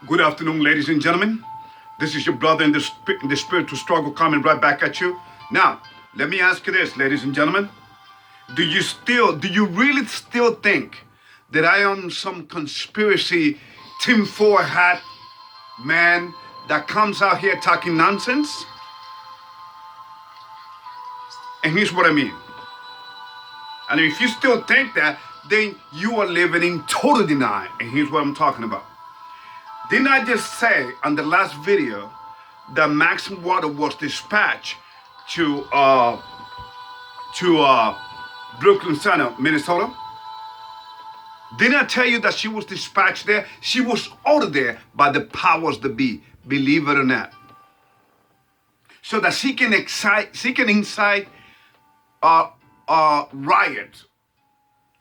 Good afternoon, ladies and gentlemen. This is your brother in the spiritual struggle coming right back at you. Now, let me ask you this, ladies and gentlemen. Do you really still think that I am some conspiracy tinfoil hat man that comes out here talking nonsense? And here's what I mean. And if you still think that, then you are living in total denial. And here's what I'm talking about. Didn't I just say on the last video that Maxine water was dispatched to Brooklyn Center, Minnesota? Didn't I tell you that she was dispatched there? She was ordered there by the powers that be, believe it or not. So that she can incite riots.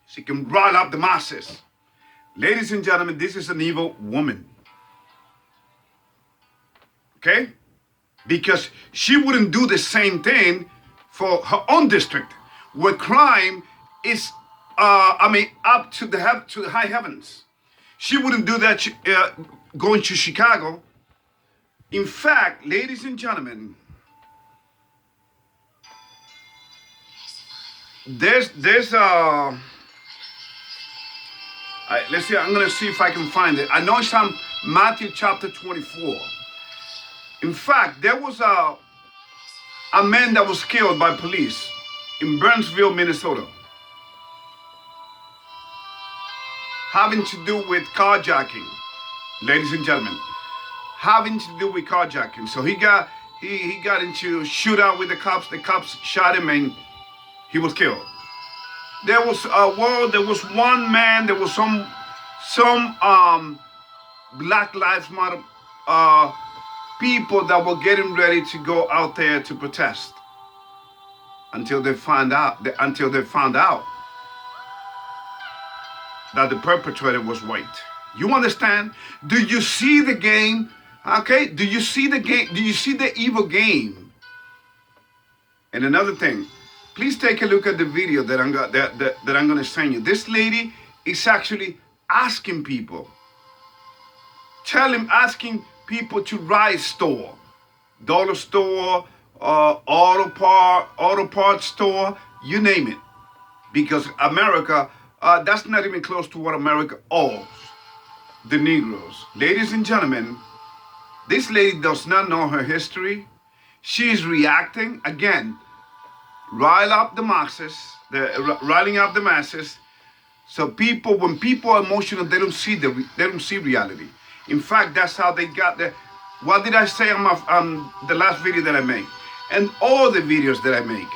She can rile up the masses. Ladies and gentlemen, this is an evil woman. Okay? Because she wouldn't do the same thing for her own district, where crime is, up to the high heavens. She wouldn't do that going to Chicago. In fact, ladies and gentlemen, let's see, I'm gonna see if I can find it. I know it's on Matthew chapter 24. In fact, there was a man that was killed by police in Burnsville, Minnesota, having to do with carjacking, ladies and gentlemen, having to do with carjacking. So he got into a shootout with the cops. The cops shot him and he was killed. There was one man. There was some Black Lives Matter people that were getting ready to go out there to protest until they found out that the perpetrator was white. You understand? Do you see the game? Okay? Do you see the game? Do you see the evil game? And another thing, please take a look at the video that I'm going to send you. This lady is actually asking people, asking people to riot store, dollar store, auto parts store, you name it. Because America, that's not even close to what America owes the Negroes. Ladies and gentlemen, this lady does not know her history. She is reacting, again, riling up the masses. So when people are emotional, they don't see reality. In fact, that's how they got there. What did I say on the last video that I made? And all the videos that I make.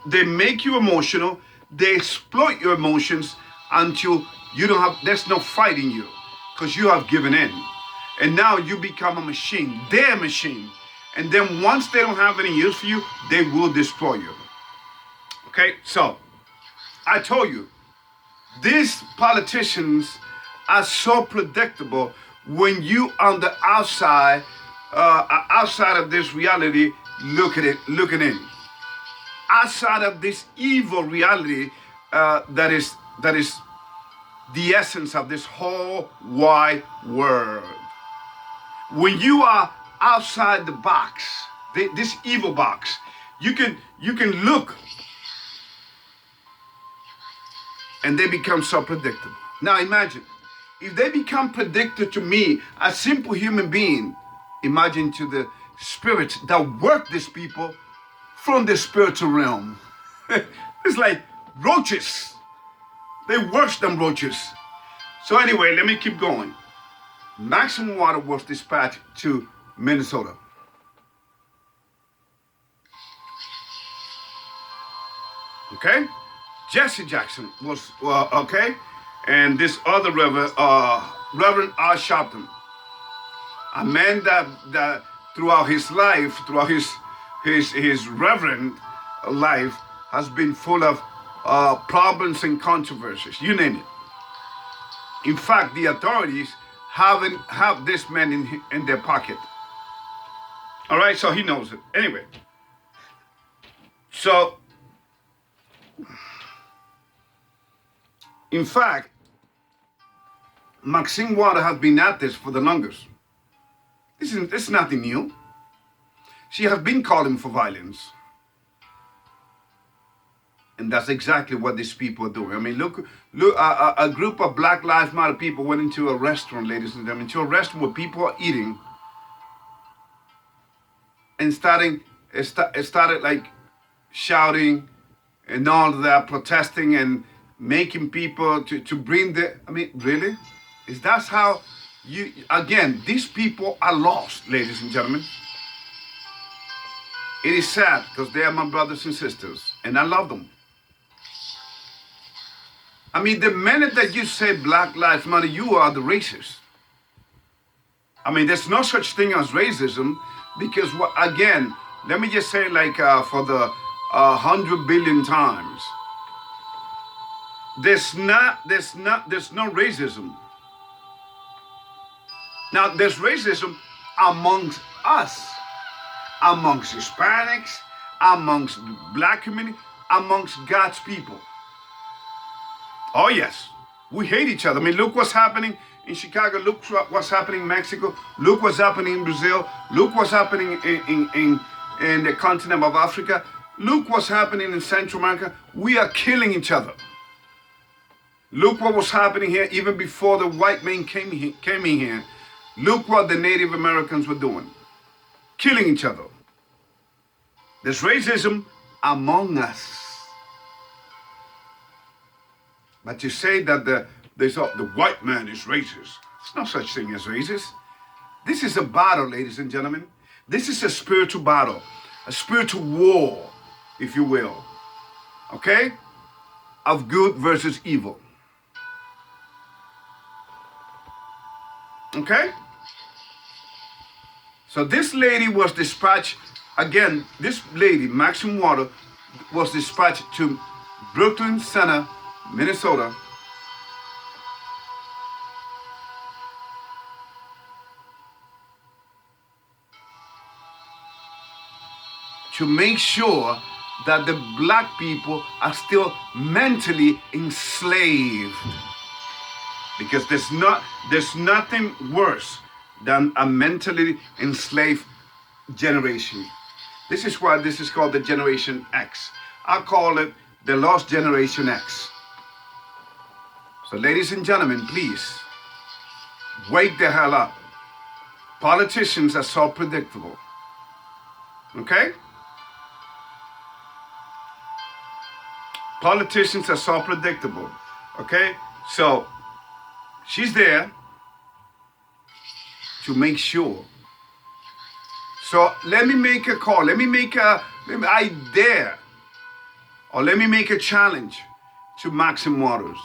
They make you emotional. They exploit your emotions until there's no fight in you, because you have given in. And now you become a machine, their machine. And then once they don't have any use for you, they will destroy you. Okay, so I told you, these politicians are so predictable when you on the outside of this reality looking in. Outside of this evil reality that is the essence of this whole wide world. When you are outside the box, this evil box, you can look, and they become so predictable. Now imagine, if they become predictable to me, a simple human being, imagine to the spirits that work these people from the spiritual realm. It's like roaches. They worse than roaches. So anyway, let me keep going. Maxine water was dispatched to Minnesota. Okay? Jesse Jackson was, okay? And this other Reverend R. Sharpton, a man that throughout his life, throughout his reverend life, has been full of problems and controversies, you name it. In fact, the authorities have this man in their pocket. All right, so he knows it. Anyway, so in fact, Maxine Water has been at this for the longest. This is nothing new. She has been calling for violence. And that's exactly what these people are doing. I mean, look, a group of Black Lives Matter people went into a restaurant, ladies and gentlemen, into a restaurant where people are eating, and started like shouting and all of that, protesting and making people to bring the, I mean, really? Is that how you, again, these people are lost, ladies and gentlemen. It is sad because they are my brothers and sisters, and I love them. I mean, the minute that you say Black Lives Matter, you are the racist. I mean, there's no such thing as racism because, again, let me just say like for the 100 billion times, there's no racism. Now, there's racism amongst us, amongst Hispanics, amongst Black community, amongst God's people. Oh yes, we hate each other. I mean, look what's happening in Chicago. Look what's happening in Mexico. Look what's happening in Brazil. Look what's happening in the continent of Africa. Look what's happening in Central America. We are killing each other. Look what was happening here even before the white men came in here. Look what the Native Americans were doing. Killing each other. There's racism among us. But to say that the white man is racist, there's no such thing as racist. This is a battle, ladies and gentlemen. This is a spiritual battle, a spiritual war, if you will, okay? Of good versus evil. Okay? So this lady was dispatched, again, this lady, Maxine Water, was dispatched to Brooklyn Center, Minnesota, to make sure that the Black people are still mentally enslaved. Because there's nothing worse than a mentally enslaved generation. This is why this is called the Generation X. I call it the Lost Generation X. So ladies and gentlemen, please, wake the hell up. Politicians are so predictable. Okay? Politicians are so predictable. Okay? So, she's there to make sure. So let me make a call. Let me make a challenge to Maxine Waters.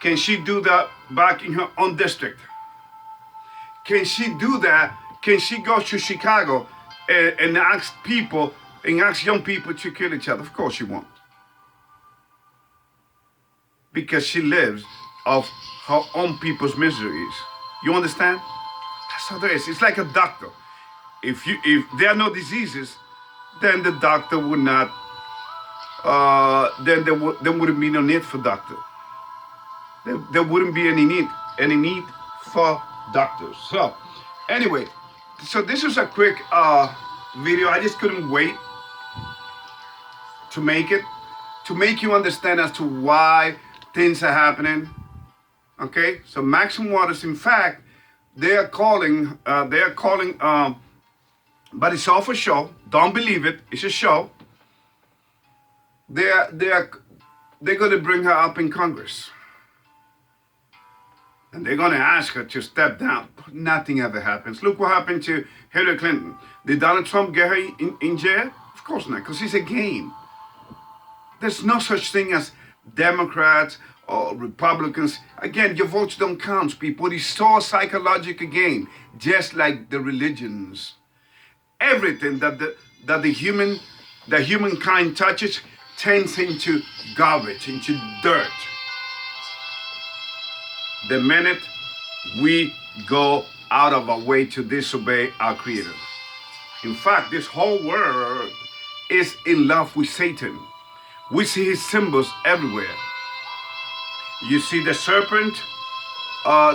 Can she do that back in her own district? Can she do that? Can she go to Chicago and ask young people to kill each other? Of course she won't. Because she lives of her own people's miseries. You understand? That's how there is. It's like a doctor. If there are no diseases, then the doctor would not, then there wouldn't be no need for doctor. There wouldn't be any need for doctors. So, anyway, so this was a quick video. I just couldn't wait to make it, to make you understand as to why things are happening. Okay, so Maxine Waters, in fact, they are calling, but it's all for show. Don't believe it. It's a show. They're going to bring her up in Congress. And they're going to ask her to step down. Nothing ever happens. Look what happened to Hillary Clinton. Did Donald Trump get her in jail? Of course not, because it's a game. There's no such thing as Democrats or Republicans. Again, your votes don't count, people. It's so a psychological game, just like the religions. Everything that the humankind touches turns into garbage, into dirt. The minute we go out of our way to disobey our Creator. In fact, this whole world is in love with Satan. We see his symbols everywhere. You see the serpent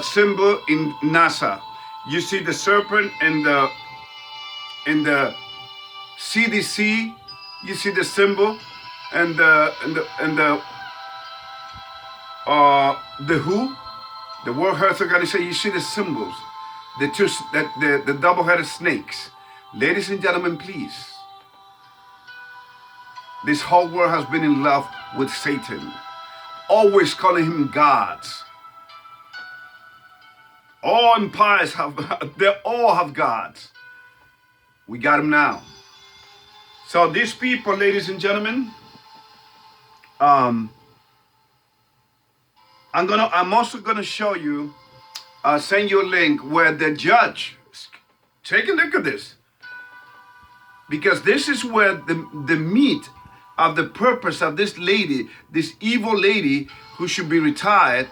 symbol in NASA. You see the serpent in the CDC. You see the symbol and the WHO, the World Health Organization. You see the symbols, the double-headed snakes. Ladies and gentlemen, please. This whole world has been in love with Satan, always calling him gods. All empires they all have gods. We got them now. So these people, ladies and gentlemen, I'm also gonna show you, send you a link where the judge, take a look at this, because this is where the meat of the purpose of this lady, this evil lady who should be retired,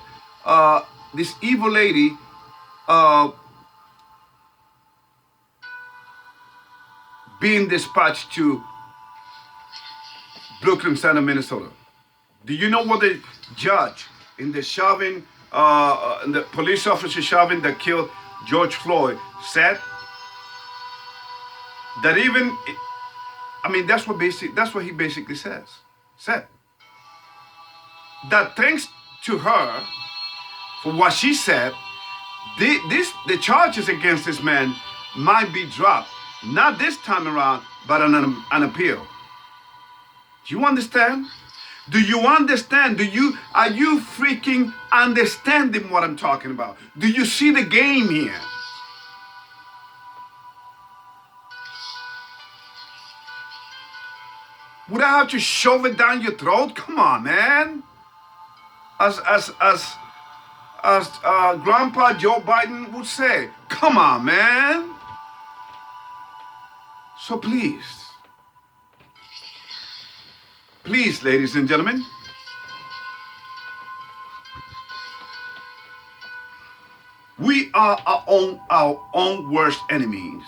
this evil lady, being dispatched to Brooklyn Center, Minnesota. Do you know what the judge in the shoving, the police officer shoving that killed George Floyd said? That even, I mean, that's what he basically said. That thanks to her for what she said, the charges against this man might be dropped, not this time around, but on an appeal. Do you understand? Do you understand? Are you freaking understanding what I'm talking about? Do you see the game here? Would I have to shove it down your throat? Come on, man. As Grandpa Joe Biden would say, come on, man. So please, ladies and gentlemen, we are our own worst enemies.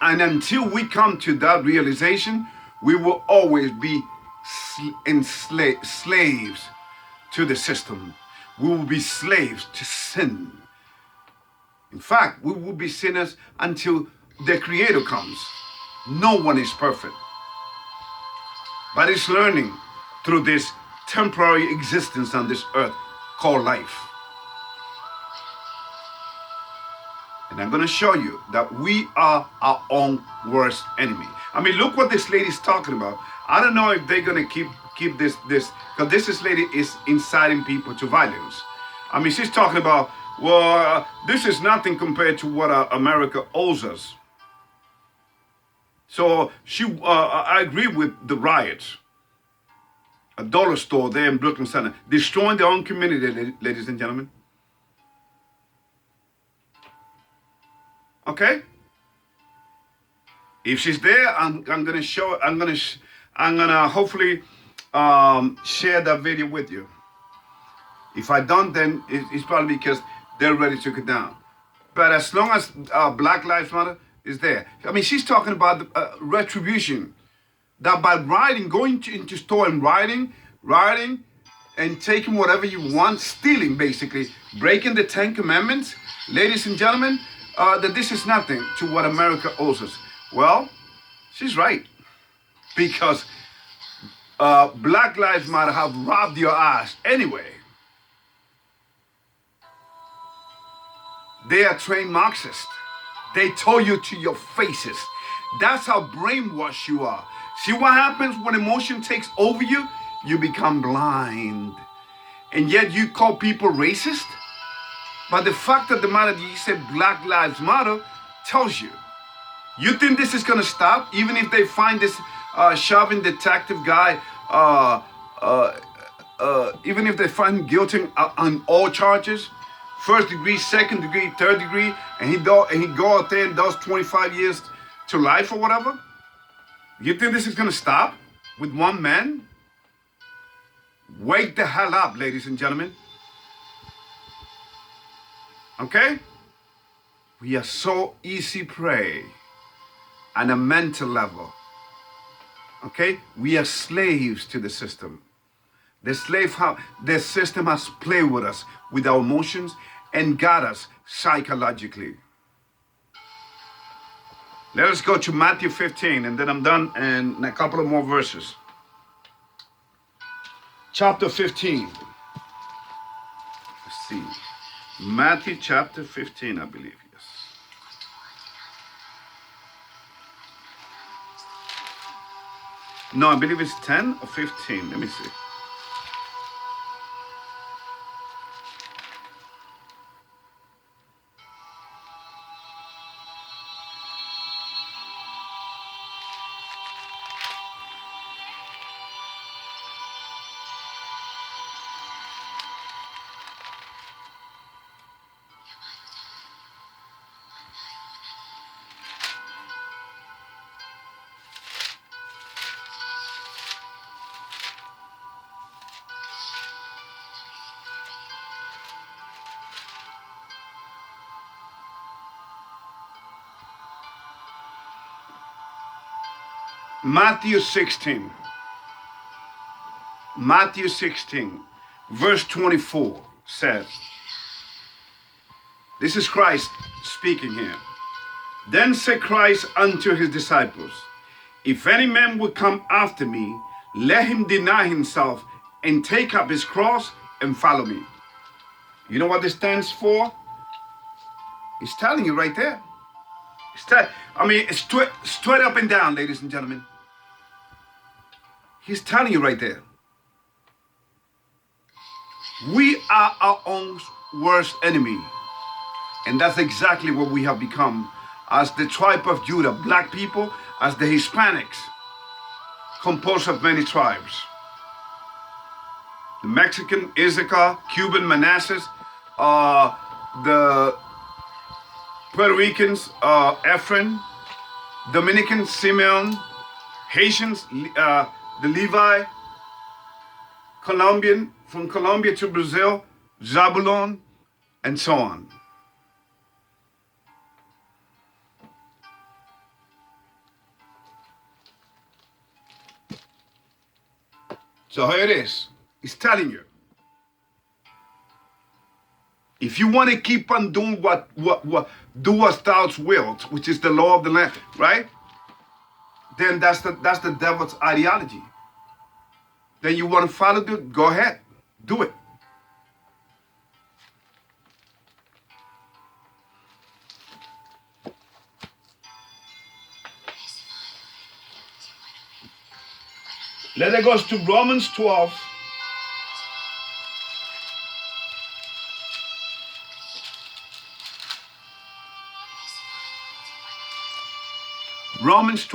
And until we come to that realization, we will always be slaves to the system. We will be slaves to sin. In fact, we will be sinners until the Creator comes. No one is perfect, but it's learning through this temporary existence on this earth called life. And I'm going to show you that we are our own worst enemy. I mean, look what this lady's talking about. I don't know if they're going to keep this, because this lady is inciting people to violence. I mean, she's talking about, well, this is nothing compared to what America owes us. So I agree with the riots. A dollar store there in Brooklyn Center, destroying their own community, ladies and gentlemen. Okay? If she's there, I'm gonna show. I'm gonna hopefully share that video with you. If I don't, then it's probably because they're ready to get down. But as long as Black Lives Matter is there, I mean, she's talking about the, retribution. That by going into store and rioting, and taking whatever you want, stealing basically, breaking the 10 Commandments, ladies and gentlemen, that this is nothing to what America owes us. Well, she's right. Because Black Lives Matter have robbed your ass anyway. They are trained Marxists. They told you to your faces. That's how brainwashed you are. See what happens when emotion takes over you? You become blind. And yet you call people racist? But the fact of the matter that you said Black Lives Matter tells you. You think this is going to stop? Even if they find this shoving detective guy, even if they find him guilty on all charges, first degree, second degree, third degree, and he go out there and does 25 years to life or whatever? You think this is going to stop with one man? Wake the hell up, ladies and gentlemen. Okay? We are so easy prey on a mental level. Okay? We are slaves to the system. The system has played with us, with our emotions, and got us psychologically. Let us go to Matthew 15, and then I'm done, and a couple of more verses. Chapter 15. Let's see. Matthew chapter 15, I believe, yes. No, I believe it's 10 or 15. Let me see. Matthew 16. Matthew 16, verse 24 says, this is Christ speaking here. Then said Christ unto his disciples, if any man will come after me, let him deny himself and take up his cross and follow me. You know what this stands for? He's telling you right there. It's straight up and down, ladies and gentlemen. He's telling you right there. We are our own worst enemy. And that's exactly what we have become as the tribe of Judah, black people, as the Hispanics, composed of many tribes. The Mexican, Issachar, Cuban, Manasseh, the Puerto Ricans, Ephraim, Dominicans, Simeon, Haitians, the Levi, Colombian, from Colombia to Brazil, Zabulon, and so on. So here it is. He's telling you. If you want to keep on doing what do as thou wilt, which is the law of the land, right? Then that's the devil's ideology. Then you want to follow it, go ahead, do it. Let us go to Romans 12. Romans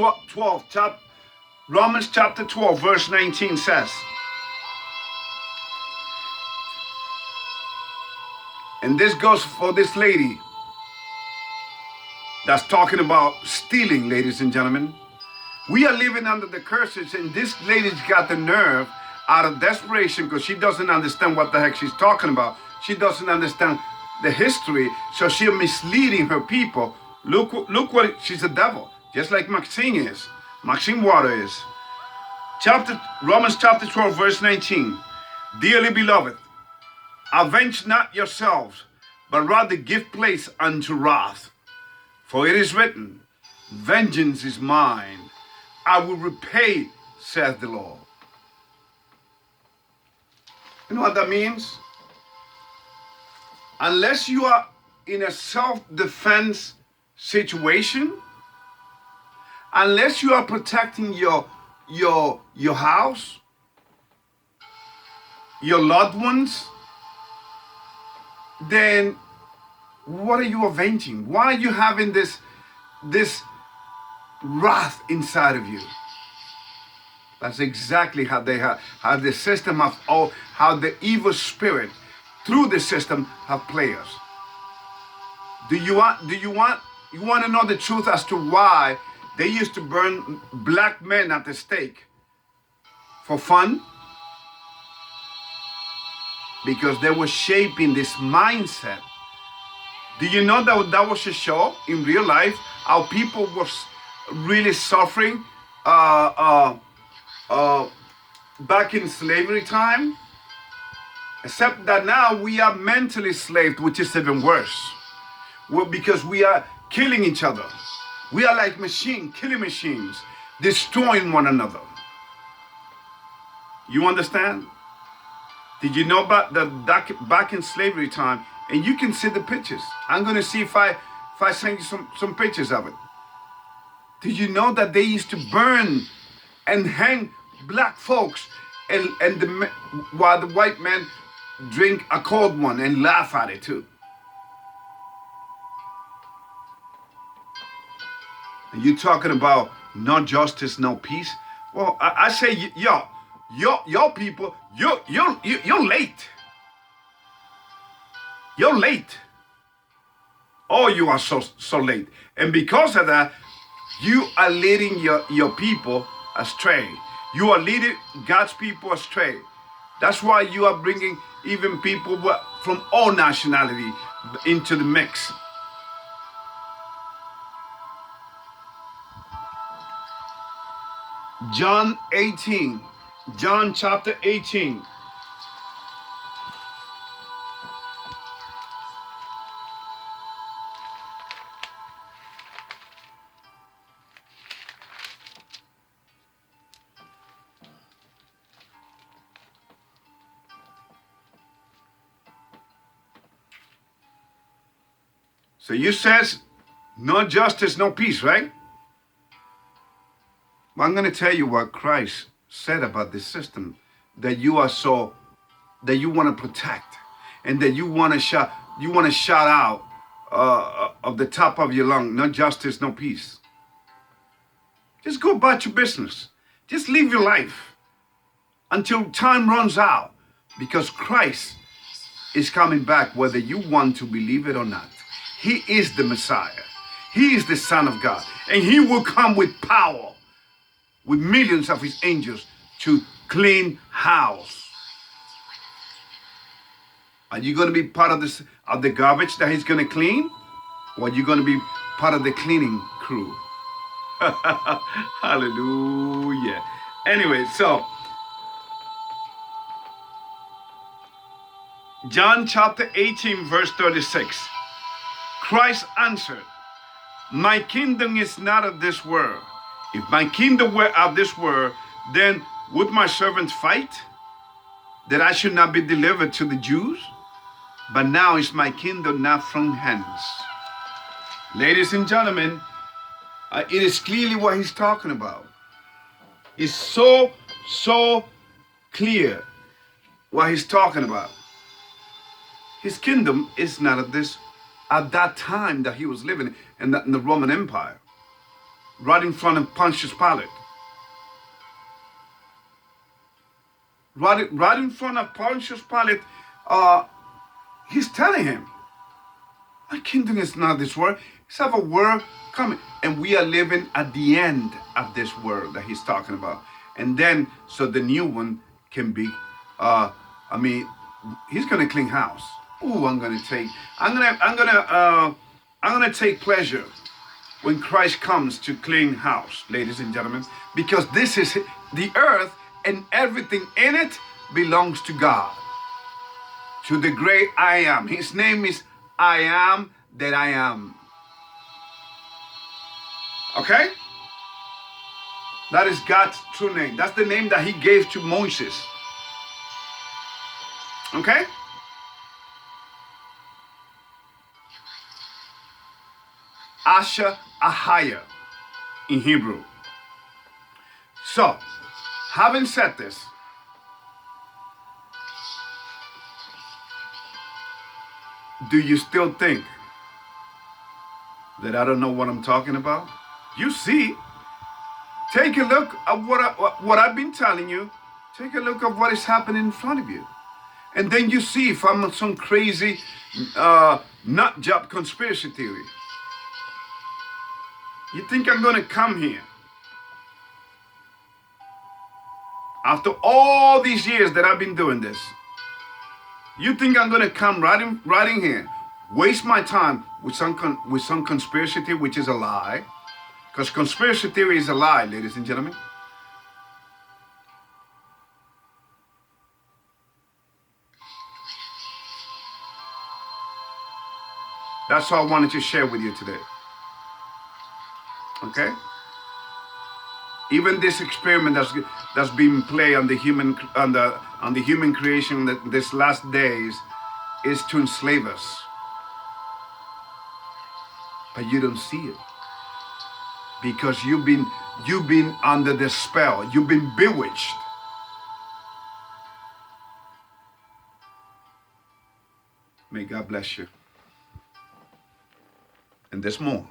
chapter 12, verse 19 says, and this goes for this lady that's talking about stealing, ladies and gentlemen. We are living under the curses, and this lady's got the nerve, out of desperation, because she doesn't understand what the heck she's talking about. She doesn't understand the history, so she's misleading her people. Look what she's a devil, just like Maxine is. Maxine Water is. Romans chapter 12, verse 19. Dearly beloved, avenge not yourselves, but rather give place unto wrath. For it is written, vengeance is mine, I will repay, saith the Lord. You know what that means? Unless you are in a self-defense situation, unless you are protecting your house, your loved ones, then what are you avenging? Why are you having this wrath inside of you? That's exactly how how the system how the evil spirit through the system have played us. You want to know the truth as to why they used to burn black men at the stake? For fun? Because they were shaping this mindset. Do you know that was a show in real life? How people were really suffering back in slavery time? Except that now we are mentally enslaved, which is even worse. Well, because we are killing each other. We are like killing machines, destroying one another. You understand? Did you know about the back in slavery time? And you can see the pictures. I'm going to see if I send you some pictures of it. Did you know that they used to burn and hang black folks while the white men drink a cold one and laugh at it too? And you talking about no justice, no peace? Well, I say, your people, you're late. You're late. Oh, you are so late. And because of that, you are leading your people astray. You are leading God's people astray. That's why you are bringing even people from all nationality into the mix. John chapter 18. So you says, no justice, no peace, right? Well, I'm going to tell you what Christ said about this system that you want to protect, and that you want to shout out of the top of your lung, no justice, no peace. Just go about your business. Just live your life until time runs out, because Christ is coming back whether you want to believe it or not. He is the Messiah. He is the Son of God. And he will come with power, with millions of his angels to clean house. Are you going to be part of the garbage that he's going to clean? Or are you going to be part of the cleaning crew? Hallelujah. Anyway, so John chapter 18 verse 36. Christ answered, my kingdom is not of this world. If my kingdom were of this world, then would my servants fight, that I should not be delivered to the Jews? But now is my kingdom not from hence. Ladies and gentlemen, it is clearly what he's talking about. It's so clear what he's talking about. His kingdom is not of this. At that time that he was living in the Roman Empire, right in front of Pontius Pilate. Right in front of Pontius Pilate, he's telling him, my kingdom is not this world. It's of a world coming. And we are living at the end of this world that he's talking about. And then, so the new one can be, he's going to clean house. Ooh, I'm gonna take pleasure when Christ comes to clean house, ladies and gentlemen, because this is the earth and everything in it belongs to God, to the great I am. His name is I am that I am. Okay? That is God's true name. That's the name that he gave to Moses. Okay? Asher Ahaya in Hebrew. So, having said this, do you still think that I don't know what I'm talking about? You see, take a look at what I've been telling you. Take a look at what is happening in front of you. And then you see if I'm some crazy nut job conspiracy theory. You think I'm going to come here after all these years that I've been doing this? You think I'm going to come right in here, waste my time with some conspiracy theory, which is a lie? Because conspiracy theory is a lie, ladies and gentlemen. That's all I wanted to share with you today. Okay? Even this experiment that's being played on the human creation this last days is to enslave us. But you don't see it. Because you've been under the spell. You've been bewitched. May God bless you. And there's more.